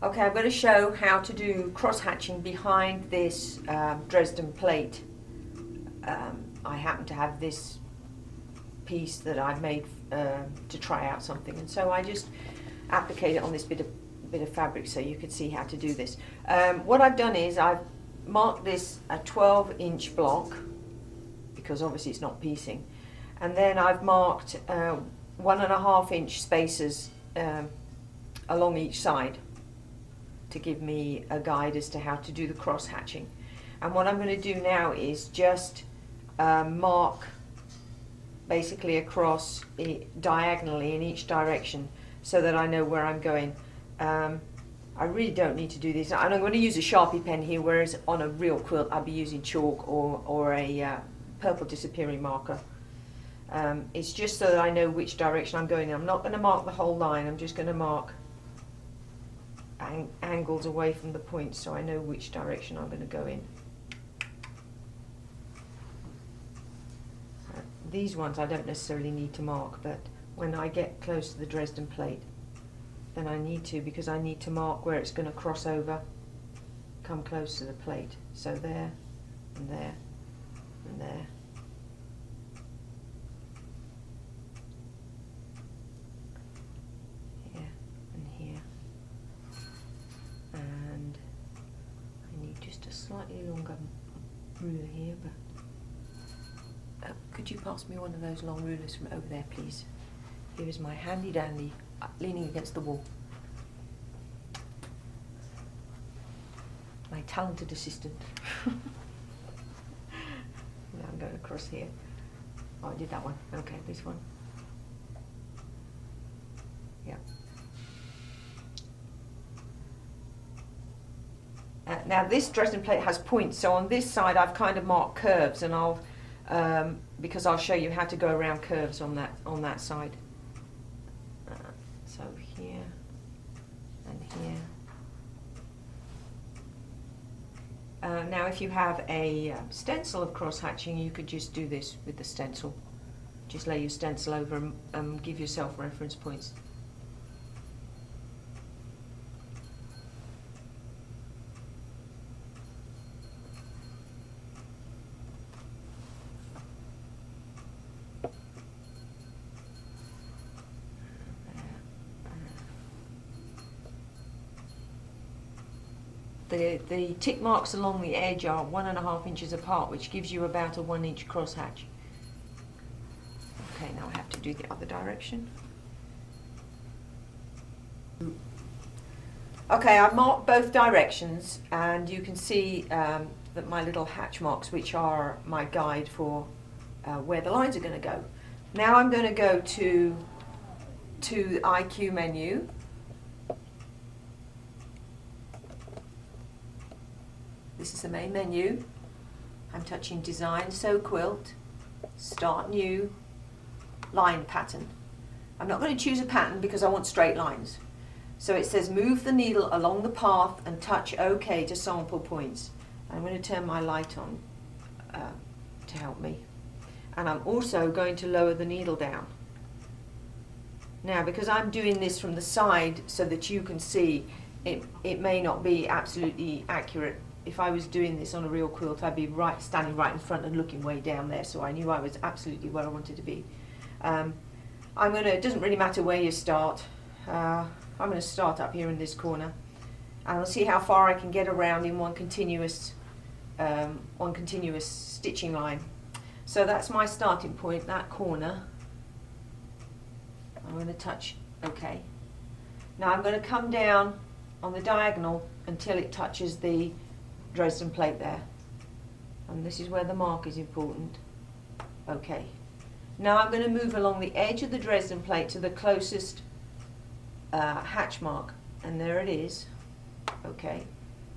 Okay, I'm going to show how to do cross-hatching behind this Dresden plate. I happen to have this piece that I've made to try out something, and so I just applicate it on this bit of fabric so you could see how to do this. What I've done is I've marked this a 12-inch block, because obviously it's not piecing, and then I've marked 1.5-inch spacers along each side to give me a guide as to how to do the cross hatching. And what I'm going to do now is just mark basically across diagonally in each direction so that I know where I'm going. I really don't need to do this, and I'm going to use a Sharpie pen here, whereas on a real quilt I'd be using chalk or a purple disappearing marker. It's just so that I know which direction I'm going in. I'm not going to mark the whole line, I'm just going to mark angles away from the points so I know which direction I'm going to go in. These ones I don't necessarily need to mark, but when I get close to the Dresden plate then I need to, because I need to mark where it's going to cross over, come close to the plate. So there, and there, and there. Here, and here. And I need just a slightly longer ruler here, but could you pass me one of those long rulers from over there, please? Here is my handy dandy, leaning against the wall. My talented assistant. Now I'm going across here. Oh, I did that one. Okay, this one. Yeah. Now this Dresden plate has points, so on this side I've kind of marked curves, and I'll because I'll show you how to go around curves on that side. So here and here. Now if you have a stencil of cross hatching, you could just do this with the stencil. Just lay your stencil over and give yourself reference points. The tick marks along the edge are 1.5 inches apart, which gives you about a 1-inch crosshatch. Okay, now I have to do the other direction. Okay, I've marked both directions, and you can see that my little hatch marks, which are my guide for where the lines are going to go. Now I'm going to go to the IQ menu. This is the main menu. I'm touching Design, Sew Quilt, Start New, Line Pattern. I'm not going to choose a pattern because I want straight lines. So it says move the needle along the path and touch OK to sample points. I'm going to turn my light on to help me. And I'm also going to lower the needle down. Now, because I'm doing this from the side so that you can see, it may not be absolutely accurate. If I was doing this on a real quilt, I'd be standing right in front and looking way down there, so I knew I was absolutely where I wanted to be. It doesn't really matter where you start. I'm going to start up here in this corner, and I'll see how far I can get around in one continuous stitching line. So that's my starting point, that corner. I'm going to touch OK. Now I'm going to come down on the diagonal until it touches the Dresden plate there, and this is where the mark is important. Okay, now I'm going to move along the edge of the Dresden plate to the closest hatch mark, and there it is. Okay,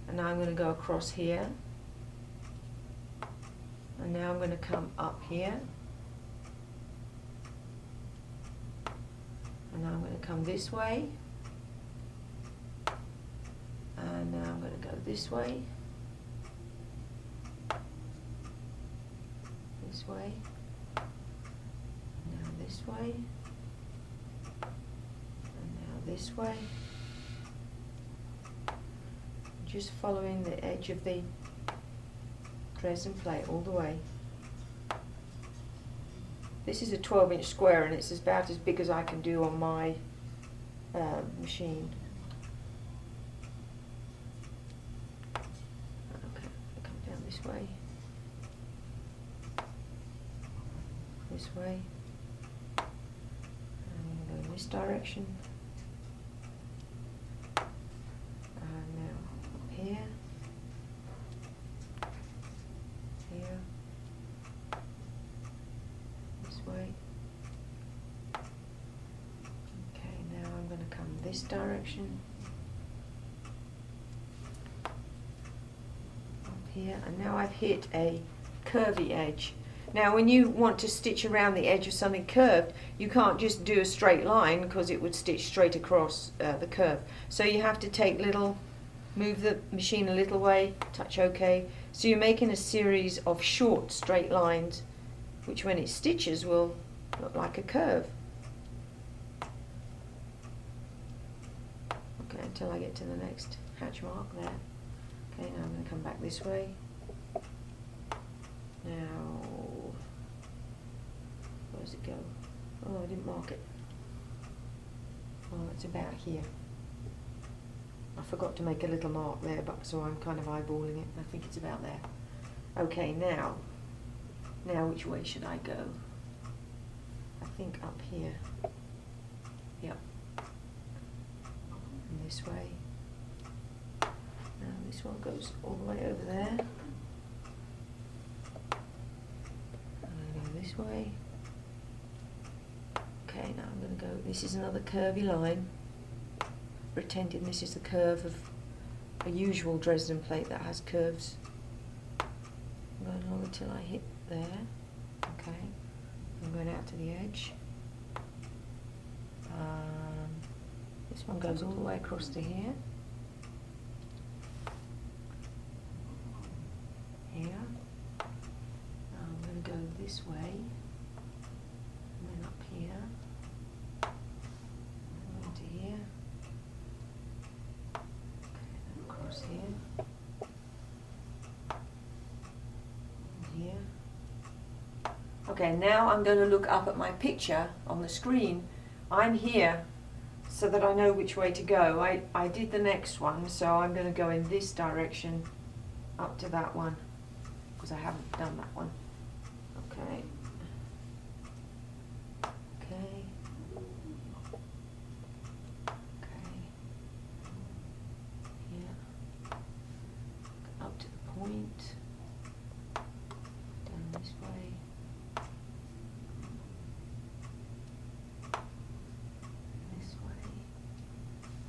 and now I'm going to go across here, and now I'm going to come up here, and now I'm going to come this way, and now I'm going to go this way, this way, now this way, and now this way, just following the edge of the Dresden plate all the way. This is a 12-inch square and it's about as big as I can do on my machine. Okay, come down this way. This way. And go in this direction. And now up here. Here. This way. Okay, now I'm going to come this direction. Up here, and now I've hit a curvy edge. Now when you want to stitch around the edge of something curved, you can't just do a straight line because it would stitch straight across the curve. So you have to take move the machine a little way, touch OK. So you're making a series of short straight lines, which when it stitches will look like a curve. Okay, until I get to the next hatch mark there. Okay, now I'm going to come back this way. Now, where does it go? Oh, I didn't mark it. Oh, it's about here. I forgot to make a little mark there, but so I'm kind of eyeballing it. I think it's about there. Okay, now which way should I go? I think up here. Yep. And this way. Now this one goes all the way over there. This way. Okay, now I'm going to go, this is another curvy line, pretending this is the curve of a usual Dresden plate that has curves. I'm going along until I hit there. Okay, I'm going out to the edge. This one goes all the way across to here. Here. Go this way, and then up here, and into here, okay, then across here, and here. Okay, now I'm going to look up at my picture on the screen. I'm here so that I know which way to go. I did the next one, so I'm going to go in this direction up to that one, because I haven't done that one. Okay. Okay. Okay. Here. Up to the point. Down this way. This way.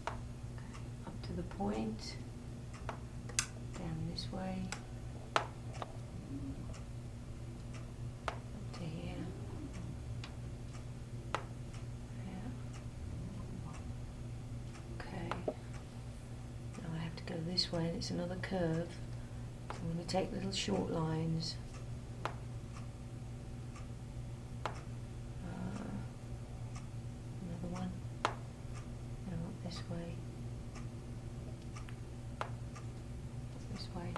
Okay. Up to the point. Down this way. This way, and it's another curve. So I'm going to take little short lines. Another one. Now up this way. This way.